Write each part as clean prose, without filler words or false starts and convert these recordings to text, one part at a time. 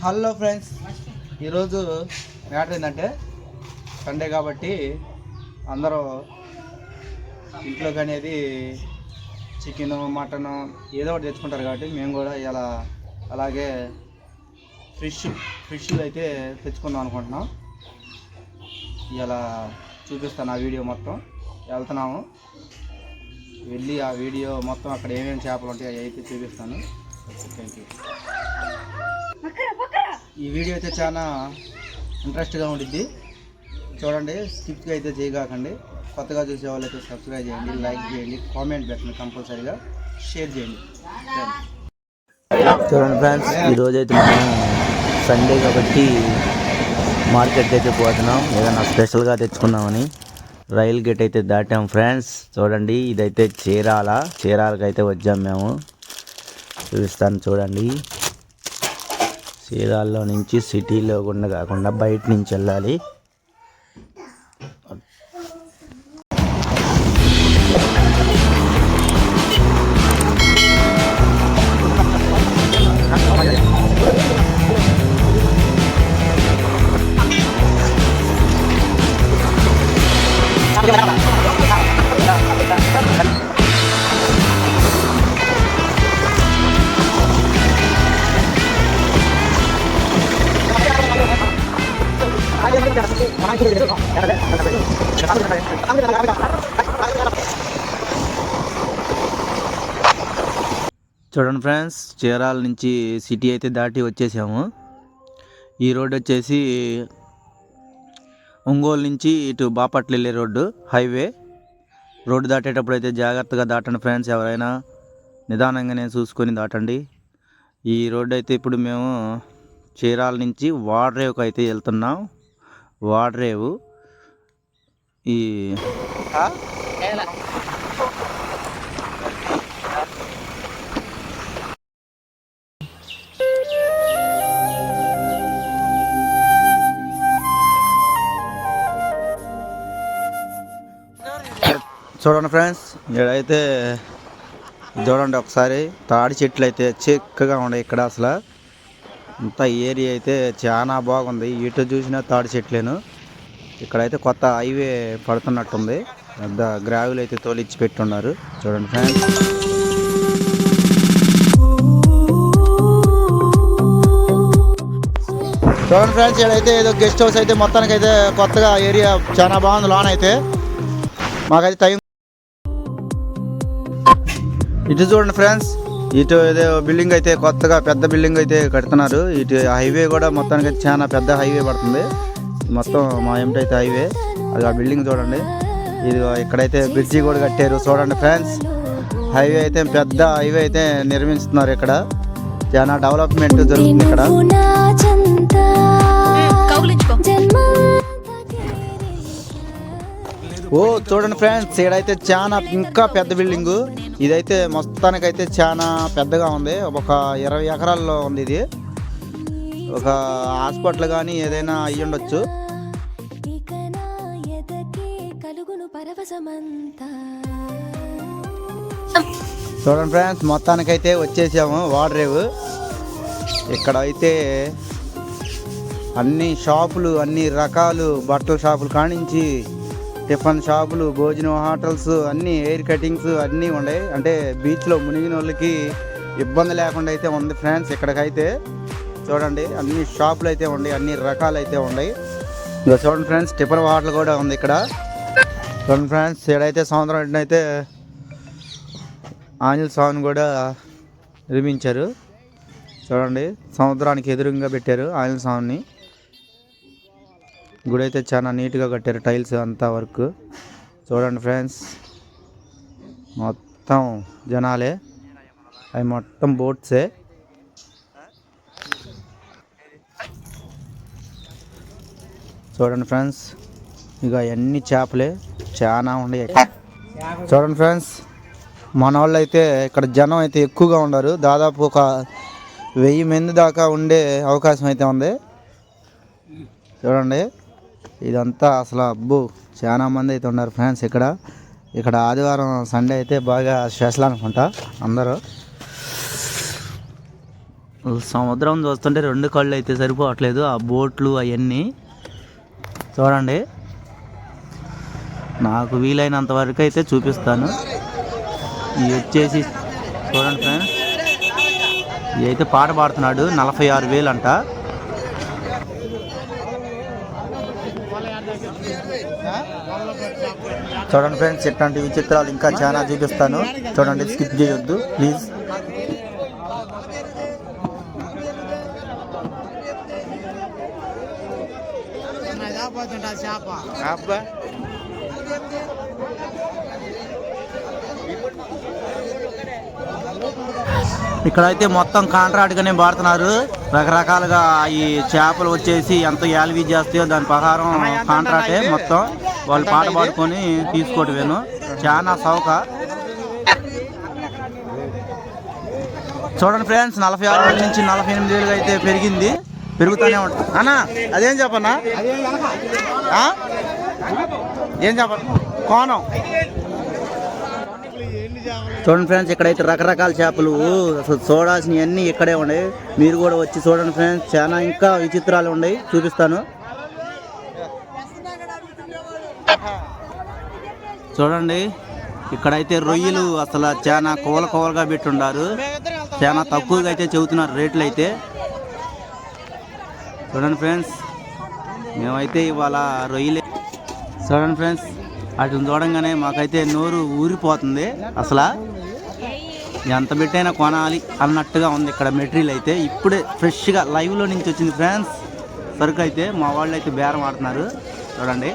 Hello friends, ఈరోజు matter ఏంటంటే Sunday కాబట్టి అందరూ ఇంట్లోకి అనేది చికెను మటను ఏదో ఒకటి తెచ్చుకుంటారు కాబట్టి మేము కూడా ఇలా అలాగే ఫిష్లు అయితే తెచ్చుకుందాం అనుకుంటున్నాం. ఇలా చూపిస్తాను ఆ వీడియో మొత్తం. వెళ్తున్నాము, వెళ్ళి ఆ వీడియో మొత్తం అక్కడ ఏమేమి చేపలు ఉంటాయి అవి అయితే చూపిస్తాను. Thank you. ఈ వీడియో అయితే చాలా ఇంట్రెస్ట్గా ఉంటుంది, చూడండి. స్కిప్గా అయితే చేయకండి. కొత్తగా చూసే వాళ్ళు అయితే సబ్స్క్రైబ్ చేయండి, లైక్ చేయండి, కామెంట్ పెట్టండి, కంపల్సరీగా షేర్ చేయండి. చూడండి ఫ్రెండ్స్, ఈరోజైతే మనం సండే కాబట్టి మార్కెట్కి అయితే పోతున్నాం, ఏదైనా స్పెషల్గా తెచ్చుకుందామని. రైల్ గేట్ అయితే దాటాం ఫ్రెండ్స్. చూడండి, ఇదైతే చీరాలకి అయితే వచ్చాం మేము. చూపిస్తాను చూడండి. చీరాల్లో నుంచి సిటీలో గుండా కాకుండా బయట నుంచి వెళ్ళాలి. చూడండి ఫ్రెండ్స్, చీరాల నుంచి సిటీ అయితే దాటి వచ్చేసాము. ఈ రోడ్డు వచ్చేసి ఒంగోలు నుంచి ఇటు బాపట్ల వెళ్ళే హైవే రోడ్డు దాటేటప్పుడు అయితే జాగ్రత్తగా దాటండి ఫ్రెండ్స్. ఎవరైనా నిదానంగానే చూసుకొని దాటండి. ఈ రోడ్డు అయితే ఇప్పుడు మేము చీరాల నుంచి వాడరేవుకి అయితే వెళ్తున్నాం. వాడరేవు ఈ చూడండి ఫ్రెండ్స్, ఇక్కడైతే చూడండి ఒకసారి తాడి చెట్లు అయితే చిక్కగా ఉన్నాయి. ఇక్కడ అసలు ఇంత ఏరియా అయితే చాలా బాగుంది. ఇటు చూసినా తాడి చెట్లేను. ఇక్కడైతే కొత్త హైవే పడుతున్నట్టుంది. పెద్ద గ్రావెల్ అయితే తోలిచ్చి పెట్టున్నారు. చూడండి ఫ్రెండ్స్, ఇక్కడైతే ఏదో గెస్ట్ హౌస్ అయితే మొత్తానికి అయితే కొత్తగా ఏరియా చాలా బాగుంది. లోన్ అయితే మాకైతే టైం. ఇటు చూడండి ఫ్రెండ్స్, ఇటు ఏదో బిల్డింగ్ అయితే కొత్తగా పెద్ద బిల్డింగ్ అయితే కడుతున్నారు. ఇటు హైవే కూడా మొత్తానికి అయితే చాలా పెద్ద హైవే పడుతుంది. మొత్తం మా ఏమిటైతే హైవే అది ఆ బిల్డింగ్ చూడండి. ఇది ఇక్కడైతే బ్రిడ్జి కూడా కట్టారు. చూడండి ఫ్రెండ్స్, హైవే అయితే పెద్ద హైవే అయితే నిర్మిస్తున్నారు. ఇక్కడ చాలా డెవలప్మెంట్ జరుగుతుంది. ఇక్కడ ఓ చూడండి ఫ్రెండ్స్, ఇక్కడైతే చాలా ఇంకా పెద్ద బిల్డింగు. ఇదైతే మొత్తానికైతే చాలా పెద్దగా ఉంది. ఒక 20 ఎకరాల్లో ఉంది. ఇది ఒక హాస్పిటల్ కానీ ఏదైనా అయ్యి ఉండొచ్చు. చూడండి ఫ్రెండ్స్, మొత్తానికైతే వచ్చేసాము వాడరేవు. ఇక్కడ అయితే అన్ని షాపులు, అన్ని రకాలు బట్టల షాపులు కానించి టిఫిన్ షాపులు, భోజనం హోటల్స్, అన్నీ ఎయిర్ కటింగ్స్ అన్నీ ఉన్నాయి. అంటే బీచ్లో మునిగిన వాళ్ళకి ఇబ్బంది లేకుండా అయితే ఉంది ఫ్రెండ్స్. ఇక్కడికైతే చూడండి అన్ని షాపులు అయితే ఉన్నాయి, అన్ని రకాలు అయితే ఉన్నాయి. ఇంకా చూడండి ఫ్రెండ్స్, టిఫిన్ హోటల్ కూడా ఉంది ఇక్కడ. చూడండి ఫ్రెండ్స్, ఇక్కడైతే సముద్రం అయితే ఆంజనేయ స్వామిని కూడా నిర్మించారు. చూడండి, సముద్రానికి ఎదురుగా పెట్టారు ఆంజనేయ స్వామిని. గుడి అయితే చాలా నీట్గా కట్టారు, టైల్స్ అంతా వర్క్. చూడండి ఫ్రెండ్స్, మొత్తం జనాలే, అవి మొత్తం బోట్సే. చూడండి ఫ్రెండ్స్, ఇక అన్ని చేపలే చాలా ఉన్నాయి. చూడండి ఫ్రెండ్స్, మన వాళ్ళు అయితే ఇక్కడ జనం అయితే ఎక్కువగా ఉన్నారు. దాదాపు ఒక 1000 మంది దాకా ఉండే అవకాశం అయితే ఉంది. చూడండి, ఇదంతా అసలు అబ్బో చాలా మంది అయితే ఉన్నారు ఫ్రెండ్స్. ఇక్కడ ఆదివారం సండే అయితే బాగా స్పెషల్ అనుకుంటా అందరూ. సముద్రం చూస్తుంటే 2 కళ్ళు అయితే సరిపోవట్లేదు, ఆ బోట్లు అవన్నీ చూడండి. నాకు వీలైనంత వరకు అయితే చూపిస్తాను. ఇవి వచ్చేసి చూడండి ఫ్రెండ్స్, ఇవి అయితే పాట పాడుతున్నాడు, 46,000 అంట. చూడండి ఫ్రెండ్స్, ఇట్లాంటి విచిత్రాలు ఇంకా చాలా చూపిస్తాను, చూడండి, స్కిప్ చేయొద్దు ప్లీజ్. ఇక్కడైతే మొత్తం కాంట్రాక్ట్గానే వాడుతున్నారు. రకరకాలుగా ఈ చేపలు వచ్చేసి ఎంత యాల్వీ చేస్తాయో దాని ప్రకారం కాంట్రాక్టే మొత్తం. వాళ్ళు పాట పాడుకొని తీసుకోవటమేను, చాలా సౌక. చూడండి ఫ్రెండ్స్, 46,000 నుంచి 48,000 అయితే పెరిగింది, పెరుగుతూనే ఉంటుంది. అన్నా అదేం చెప్పన్నా, ఏం చెప్పను కోణం. చూడండి ఫ్రెండ్స్, ఇక్కడైతే రకరకాల చేపలు అసలు చూడాల్సినవన్నీ ఇక్కడే ఉన్నాయి. మీరు కూడా వచ్చి చూడండి ఫ్రెండ్స్, చాలా ఇంకా విచిత్రాలు ఉన్నాయి, చూపిస్తాను. చూడండి, ఇక్కడైతే రొయ్యలు అసలు చాలా కోలగా పెట్టుండారు, చాలా తక్కువగా అయితే చెబుతున్నారు రేట్లు అయితే. చూడండి ఫ్రెండ్స్, మేమైతే ఇవాళ రొయ్యలే. చూడండి ఫ్రెండ్స్, వాటిని చూడంగానే మాకైతే నోరు ఊరిపోతుంది. అసలు ఎంత పెట్టైనా కొనాలి అన్నట్టుగా ఉంది ఇక్కడ మెటీరియల్ అయితే. ఇప్పుడే ఫ్రెష్గా లైవ్లో నుంచి వచ్చింది ఫ్రెండ్స్ సరుకు అయితే. మా వాళ్ళు అయితే బేరం ఆడుతున్నారు చూడండి.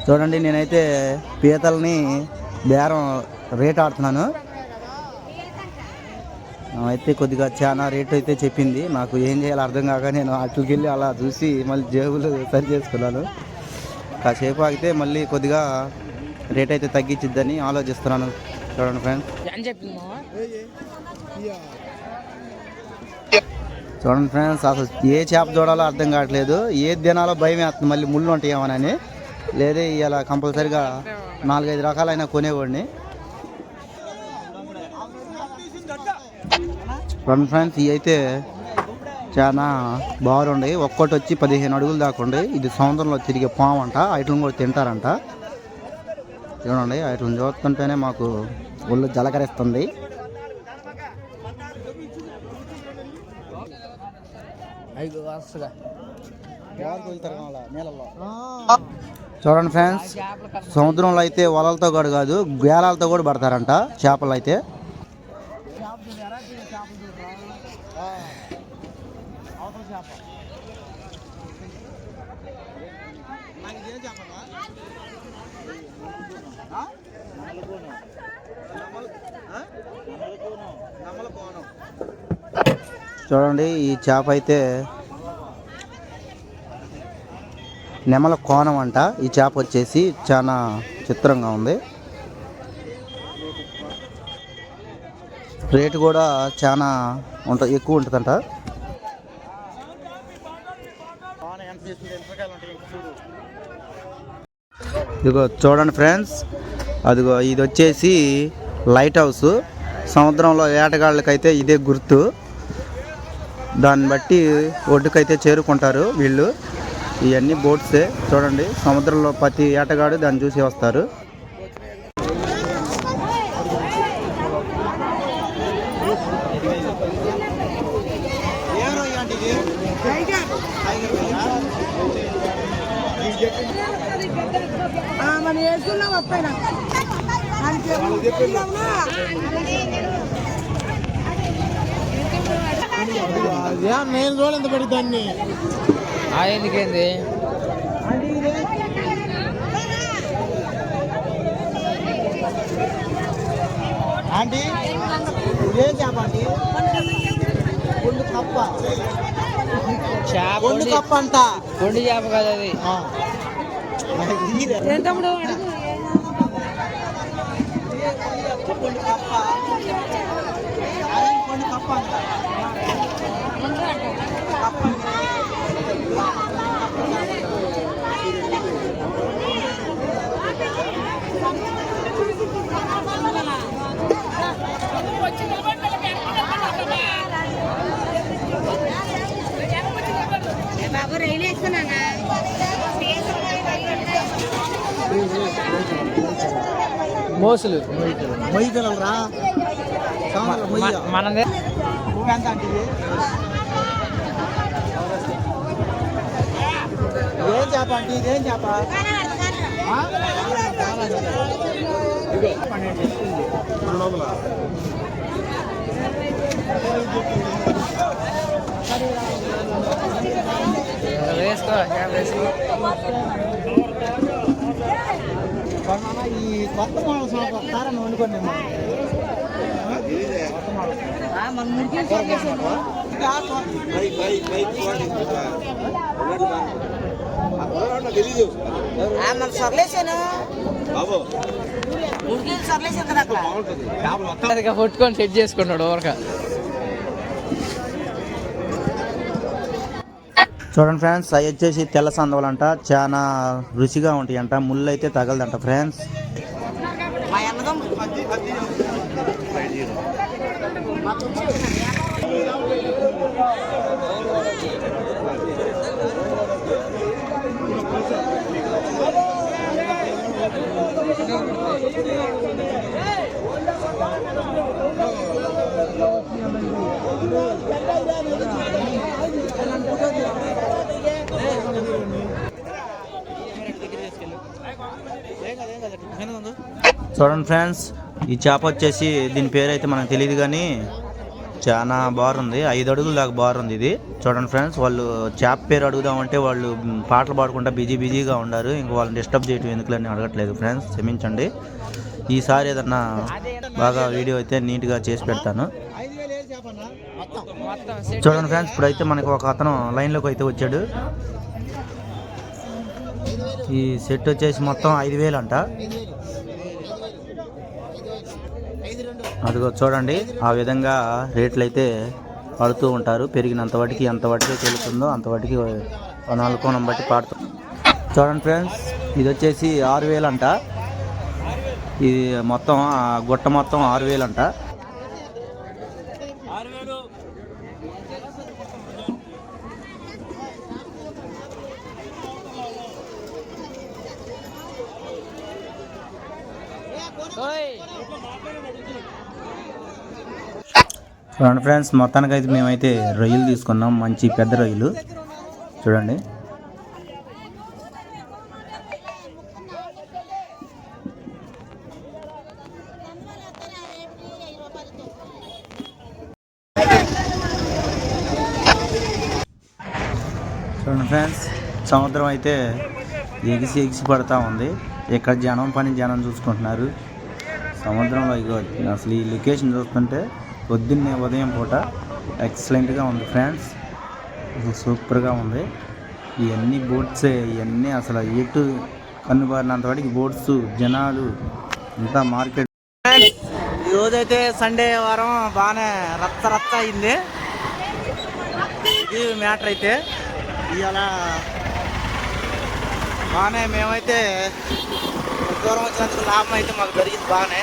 చూడండి, నేనైతే పీతల్ని బేరం రేట్ ఆడుతున్నాను. అయితే కొద్దిగా చాలా రేటు అయితే చెప్పింది, నాకు ఏం చేయాలో అర్థం కాక నేను అట్లకి వెళ్ళి అలా చూసి మళ్ళీ జేబులు సరి చేసుకున్నాను. కాసేపు ఆగితే మళ్ళీ కొద్దిగా రేట్ అయితే తగ్గించిద్దని ఆలోచిస్తున్నాను. చూడండి ఫ్రెండ్స్, చూడండి ఫ్రెండ్స్, అసలు ఏ చేప చూడాలో అర్థం కావట్లేదు, ఏది తినాలో భయం వేస్తుంది, మళ్ళీ ముళ్ళు ఉంటాయేమోనని. లేదే ఇలా కంపల్సరిగా 4-5 రకాలైనా కొనేవాడిని. చూడండి ఫ్రెండ్స్, ఇవి అయితే చాలా బాగుంటాయి. ఒక్కటి వచ్చి 15 అడుగులు దాకా ఉండే. ఇది సముద్రంలో తిరిగే పాము అంట, వాటిని కూడా తింటారంట. చూడండి, వాటిని చూస్తుంటేనే మాకు ఒళ్ళు జలకరిస్తుంది. చూడండి ఫ్రెండ్స్, సముద్రంలో అయితే వలలతో కూడా కాదు, గేలాలతో కూడా పడతారంట చేపలు అయితే. చూడండి, ఈ చేప అయితే నెమల కోణం అంట. ఈ చేప వచ్చేసి చాలా చిత్రంగా ఉంది. రేటు కూడా చాలా ఎక్కువ ఉంటుందంట. ఇదిగో చూడండి ఫ్రెండ్స్, అదిగో ఇది వచ్చేసి లైట్ హౌస్. సముద్రంలో వేటగాళ్ళకైతే ఇదే గుర్తు, దాన్ని బట్టి ఒడ్డుకైతే చేరుకుంటారు వీళ్ళు. ఇవన్నీ బోట్సే చూడండి, సముద్రంలో ప్రతి వేటగాడు దాన్ని చూసి వస్తారు. నేను చూడంత పడి దాన్ని ఎందుకేంది ఆంటీ ఏం చేప అండి? గుండు కప్ప, గుండు కప్ప అంట, గుండు చేప కదా అది. మోసులు మొయ్యి పిల్లలు రా మొయ్య మనదే ఎంత అంటే ఏం చేప అంటే ఇదేం చేప వేసుకో ఈ కొత్త మోడల్ షాప్ వస్తారని వండుకోండి మన సర్లేసాను ఉడికి సర్లేసాను కదా అక్కడ కొట్టుకొని సెట్ చేసుకున్నాడు ఊరక. చూడండి ఫ్రెండ్స్, అవి వచ్చేసి తెల్ల సందవలంట, చాలా రుచిగా ఉంటాయంట, ముళ్ళు అయితే తగలదంట ఫ్రెండ్స్. మా అన్నదమ్ములు చూడండి ఫ్రెండ్స్, ఈ చేప వచ్చేసి దీని పేరు అయితే మనకు తెలియదు కానీ చాలా బాగుంది, 5 అడుగుల దాకా బాగుంది ఇది. చూడండి ఫ్రెండ్స్, వాళ్ళు చేప పేరు అడుగుదామంటే వాళ్ళు పాటలు పాడుకుంటా బిజీగా ఉన్నారు. ఇంక వాళ్ళని డిస్టర్బ్ చేయడం ఎందుకులని అడగట్లేదు ఫ్రెండ్స్, క్షమించండి. ఈసారి ఏదన్నా బాగా వీడియో అయితే నీట్గా చేసి పెడతాను. చూడండి ఫ్రెండ్స్, ఇప్పుడైతే మనకు ఒక అతను లైన్లోకి అయితే వచ్చాడు. ఈ సెట్ వచ్చేసి మొత్తం 5,000 అంట. అదిగో చూడండి, ఆ విధంగా రేట్లు అయితే పడుతూ ఉంటారు. పెరిగినంత వాటికి ఎంత వాటికి తెలుస్తుందో అంత వాటికి అనుకోణం బట్టి పాడుతుంది. చూడండి ఫ్రెండ్స్, ఇది వచ్చేసి 6,000 అంట. ఇది మొత్తం గుట్ట మొత్తం 6,000 అంట. చూడండి ఫ్రెండ్స్, మొత్తానికి అయితే మేమైతే రొయ్యలు తీసుకున్నాం, మంచి పెద్ద రొయ్యలు చూడండి. చూడండి ఫ్రెండ్స్, సముద్రం అయితే ఎగిసి పడతా ఉంది. ఇక్కడ జనం చూసుకుంటున్నారు సముద్రంలో. అసలు ఈ లొకేషన్ చూస్తుంటే పొద్దున్నే ఉదయం పూట ఎక్సలెంట్గా ఉంది ఫ్రెండ్స్, అసలు సూపర్గా ఉంది. ఇవన్నీ బోట్సే, ఇవన్నీ అసలు ఎటు కన్నుబారినంత వాటికి బోట్స్, జనాలు అంతా మార్కెట్. ఈరోజైతే సండే వారం బాగానే రచ్చ అయింది. ఇది మ్యాటర్ అయితే ఇవాళ బాగానే మేమైతే దూరం వచ్చినందుకు లాభం అయితే మాకు జరిగింది బాగానే.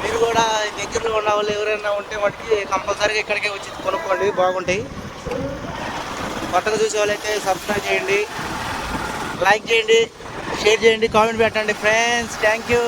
మీరు కూడా దగ్గరలో ఉన్న వాళ్ళు ఎవరైనా ఉంటే వాటికి కంపల్సరీగా ఇక్కడికే వచ్చి కొనుక్కోండి, బాగుంటాయి. కొత్తగా చూసే వాళ్ళైతే సబ్స్క్రైబ్ చేయండి, లైక్ చేయండి, షేర్ చేయండి, కామెంట్ పెట్టండి ఫ్రెండ్స్. Thank you.